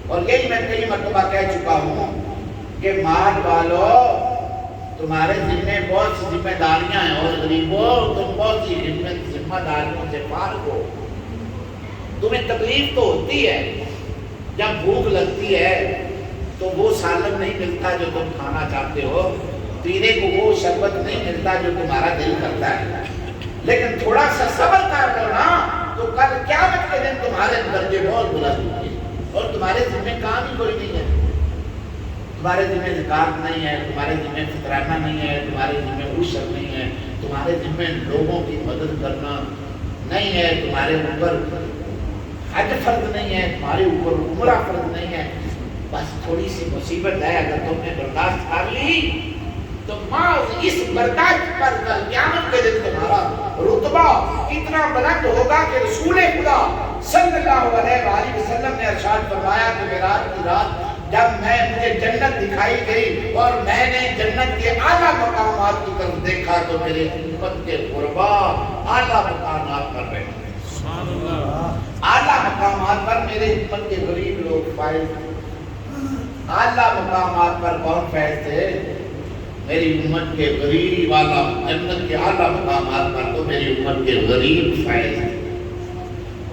اور یہی میں کئی مرتبہ کہہ چکا ہوں کہ مال والوں تمہارے ذمہ بہت سی ذمہ داریاں ہیں، اور غریبوں تم بہت سی ذمہ داریوں سے فارغ ہو۔ تمہیں تکلیف تو ہوتی ہے، جب بھوک لگتی ہے تو وہ سالن نہیں ملتا جو تم کھانا چاہتے ہو، پینے کو وہ شربت نہیں ملتا جو تمہارا دل کرتا ہے، لیکن تھوڑا سا صبر کر لو نا تو کل قیامت کے دن تمہارے درجے بہت بلند ہوں گے، اور تمہارے ذمہ کام ہی کوئی نہیں ہے، تمہارے ذمہ زکات نہیں ہے، تمہارے ذمہ فطرانہ نہیں ہے، تمہارے ذمہ عشر نہیں ہے، تمہارے ذمہ لوگوں کی مدد کرنا نہیں ہے، تمہارے اوپر حج فرض نہیں ہے، تمہارے اوپر عمرہ فرض نہیں ہے، بس تھوڑی سی مصیبت ہے، اگر تم نے برداشت کر لی تو محض اس برداشت پر کل قیامت کے دن تمہارا رتبہ اتنا بلند ہوگا کہ رسول خدا صلی اللہ علیہ وآلہ وسلم نے ارشاد فرمایا کہ معراج کی رات جب مجھے جنت دکھائی گئی اور میں نے جنت کے اعلیٰ مقامات کی طرف دیکھا تو میرے امت کے قربا اعلیٰ مقامات پر بیٹھے، اعلیٰ مقامات پر میرے امت کے غریب لوگ فائز تھے۔ اعلیٰ مقامات پر کون فائز تھے؟ میری امت کے غریب، اعلیٰ جنت کے اعلیٰ مقامات پر تو میری امت کے غریب فائز تھے،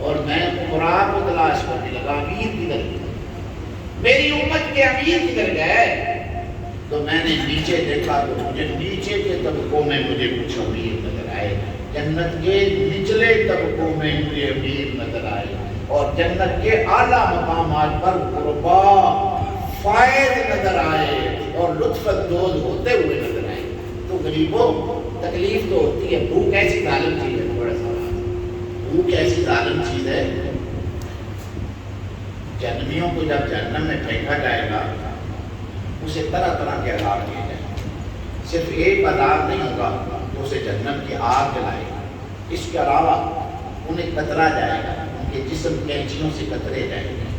اور میں قرآن کو تلاش کرنے لگا امیر کدھر گئے، میری امت کے امیر کدھر گئے، تو میں نے نیچے دیکھا تو مجھے نیچے کے طبقوں میں مجھے کچھ امیر نظر آئے، جنت کے نچلے طبقوں میں مجھے امیر نظر آئے، اور جنت کے اعلیٰ مقامات پر قربا فائز نظر آئے اور لطف اندوز ہوتے ہوئے نظر آئے۔ تو غریبوں تکلیف تو ہوتی ہے، بھوک ایسی ظالم چیز ہے، تھوڑا سا بھوک ایسی ظالم چیز ہے، جہنمیوں کو جب جہنم میں پھینکا جائے گا اسے طرح طرح کے عذاب دیے جائیں گے، صرف ایک عذاب نہیں ہوگا تو اسے جہنم کی آگ جلائے گا، اس کے علاوہ انہیں کترا جائے گا، ان کے جسم کینچیوں سے کترے جائیں گے،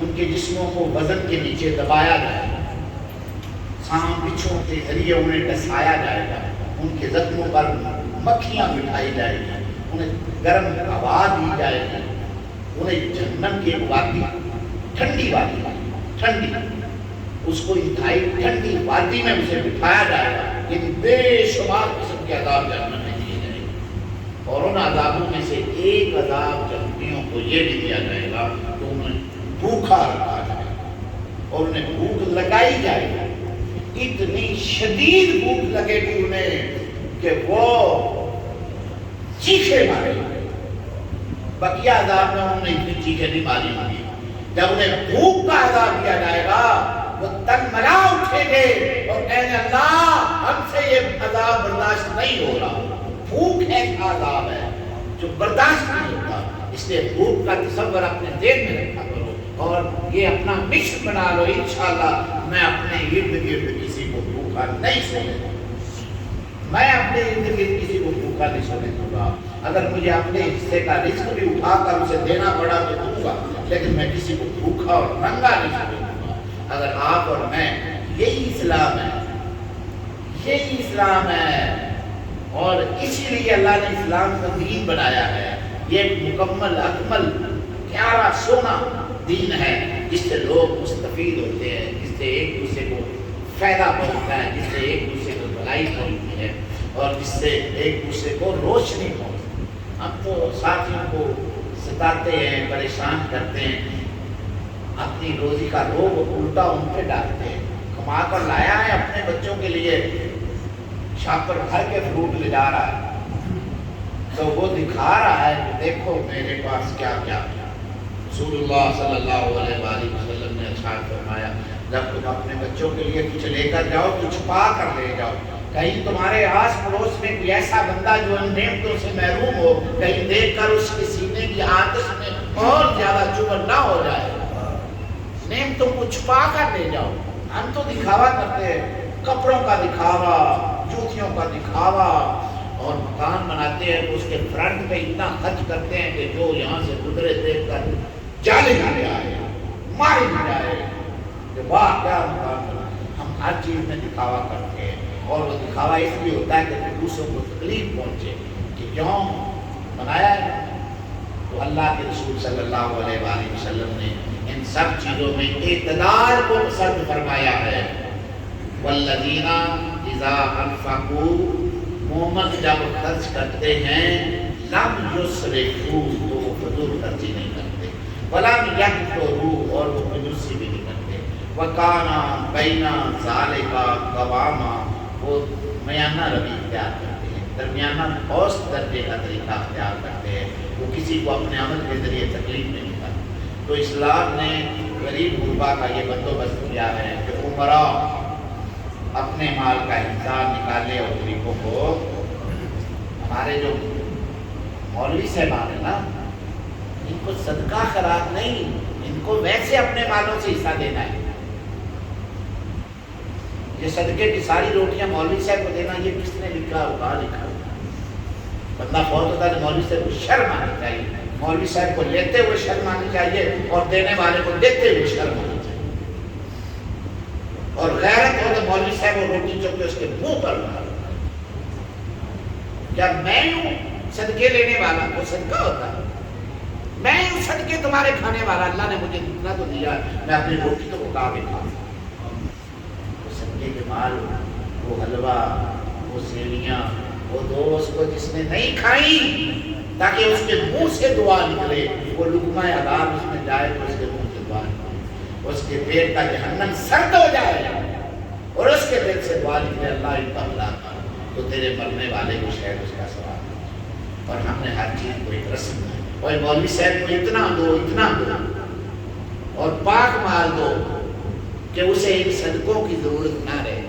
ان کے جسموں کو وزن کے نیچے دبایا جائے گا، سانپ بچھوں کے ذریعے انہیں ڈسایا جائے گا، ان کے زخموں پر مکھیاں بٹھائی جائے گی، انہیں گرم ہوا دی جائے گی، انہیں جہنم کی ایک وادی ٹھنڈی وادی ٹھنڈی اس کو انتہائی ٹھنڈی وادی میں اسے بٹھایا جائے گا، یعنی بے شمار قسم کے عذاب جہنم میں دیے جائیں گے، اور ان عذابوں میں سے ایک عذاب جہنمیوں کو یہ بھی دیا جائے گا کہ انہیں بھوکا رکھا جائے گا اور انہیں بھوک لگائی جائے گی، اتنی شدید بھوک لگے گی انہیں کہ وہ چیخے مارے گے، بقیہ عذاب میں انہوں نے اتنی چیخیں نہیں ماری ہوگی، جب انہیں بھوک کا عذاب دیا جائے گا وہ تن ملا اٹھیں گے اور کہیں گے اللہ ہم سے یہ عذاب برداشت نہیں ہو رہا، بھوک ایسا عذاب ہے جو برداشت نہیں ہوتا، اس لیے بھوک کا تصور اپنے ذہن میں رکھا کرو اور یہ اپنا مشن بنا لو، انشاءاللہ میں اپنے ارد گرد کسی کو بھوکا نہیں سونے دوں گا، میں اپنے ارد گرد کسی کو بھوکا نہیں سونے دوں گا، اگر مجھے اپنے حصے کا رزق بھی اٹھا کر اسے دینا پڑا تو دوں گا، لیکن میں کسی کو بھوکا اور ننگا نہیں سونے دوں گا۔ اگر آپ اور میں، یہی اسلام ہے، یہی اسلام ہے، اور اسی لیے اللہ نے اسلام کو دین بنایا ہے، یہ ایک مکمل اکمل پیارا سونا دین ہے جس سے لوگ مستفید ہوتے ہیں، جس سے ایک دوسرے کو فائدہ پہنچتا ہے، جس سے ایک دوسرے کو بھلائی پہنچتی ہے اور جس سے ایک دوسرے کو روشنی پہنچتی ہے۔ ہم تو ساتھیوں کو ستاتے ہیں، پریشان کرتے ہیں، اپنی روزی کا روب الٹا ان پہ ڈالتے ہیں، کما کر لایا ہے اپنے بچوں کے لیے، شاپ پر گھر کے فروٹ لے جا رہا ہے تو وہ دکھا رہا ہے کہ دیکھو میرے پاس کیا کیا۔ رسول اللہ صلی اللہ علیہ وآلہ وسلم نے ارشاد فرمایا جب تم اپنے بچوں کے لیے کچھ لے کر جاؤ تو چھپا کر لے جاؤ، کہیں تمہارے آس پڑوس میں کوئی ایسا بندہ جو ان نعمتوں سے محروم ہو، کہیں دیکھ کر اس کے سینے کی آتش میں اور زیادہ چبھن نہ ہو جائے، نعمتوں کو چھپا کر لے جاؤ۔ ہم تو دکھاوا کرتے ہیں، کپڑوں کا دکھاوا، جوتیوں کا دکھاوا، اور مکان بناتے ہیں تو اس کے فرنٹ پہ اتنا خرچ کرتے ہیں کہ جو یہاں سے گزرے دیکھ کر جالے نہ لے آئے، مارے نہ جائے کہ واہ کیا مکان بنا۔ ہم ہر چیز میں دکھاوا کرتے ہیں، اور وہ دکھاوا اس لیے ہوتا ہے کہ دوسروں کو تکلیف پہنچے کہ کیوں بنایا ہے، تو اللہ کے رسول صلی اللہ علیہ وآلہ وسلم نے ان سب چیزوں میں اعتدال کو پسند فرمایا ہے۔ والذین اذا انفقوا، مومن جب خرچ کرتے ہیں، لم یسرفوا، تو وہ فضول خرچی نہیں کرتے، ولم یقتروا، اور وہ کنجوسی بھی نہیں کرتے، وکان بین ذلک قواما، وہ میانہ روی اختیار کرتے ہیں، درمیانہ اوسط درجے کا طریقہ اختیار کرتے ہیں، وہ کسی کو اپنے عمل کے ذریعے تکلیف نہیں کرتے۔ تو اسلام نے غریب غربا کا یہ بندوبست کیا ہے کہ عمرہ اپنے مال کا حصہ نکالے اور غریبوں کو، ہمارے جو مولوی صاحبان ہیں نا، ان کو صدقہ خیرات نہیں، ان کو ویسے اپنے مالوں سے حصہ دینا ہے۔ یہ صدقے کی ساری روٹیاں مولوی صاحب کو دینا، یہ کس نے لکھا ہو، کہاں لکھا ہو؟ بندہ بہت ہوتا ہے، مولوی صاحب کو شرم آنی چاہیے، مولوی صاحب کو لیتے ہوئے شرم آنی چاہیے، اور دینے والے کو دیتے ہوئے شرم آنی چاہیے۔ اور غیرت ہو تو مولوی صاحب وہ روٹی چوک کے اس کے منہ پر مار، کیا میں ہوں صدقے لینے والا؟ وہ صدقہ ہوتا ہے، میں ہوں صدقے تمہارے کھانے والا، اللہ نے مجھے اتنا تو دیا، میں اپنی روٹی تو پکا کے کھا سکتا۔ وہ صدقے کے مال، وہ حلوہ، وہ سیویاں، وہ دوست کو جس نے نہیں کھائی تاکہ اس کے منہ سے دعا نکلے، وہ لقمہ عذاب اس میں جائے تو اس کے منہ سے دعا نکلے، اس کے پیٹ کا جہنم سرد ہو جائے اور اس کے دل سے دعا نکلے، اللہ ان کا بھلا کر، تو تیرے مرنے والے کو شاید اس کا ثواب۔ اور ہم نے ہر چیز کو ایک رسم ہے، اور مولوی صاحب کو اتنا دو، اتنا دو، اور پاک مال دو کہ اسے ان صدقوں کی ضرورت نہ رہے۔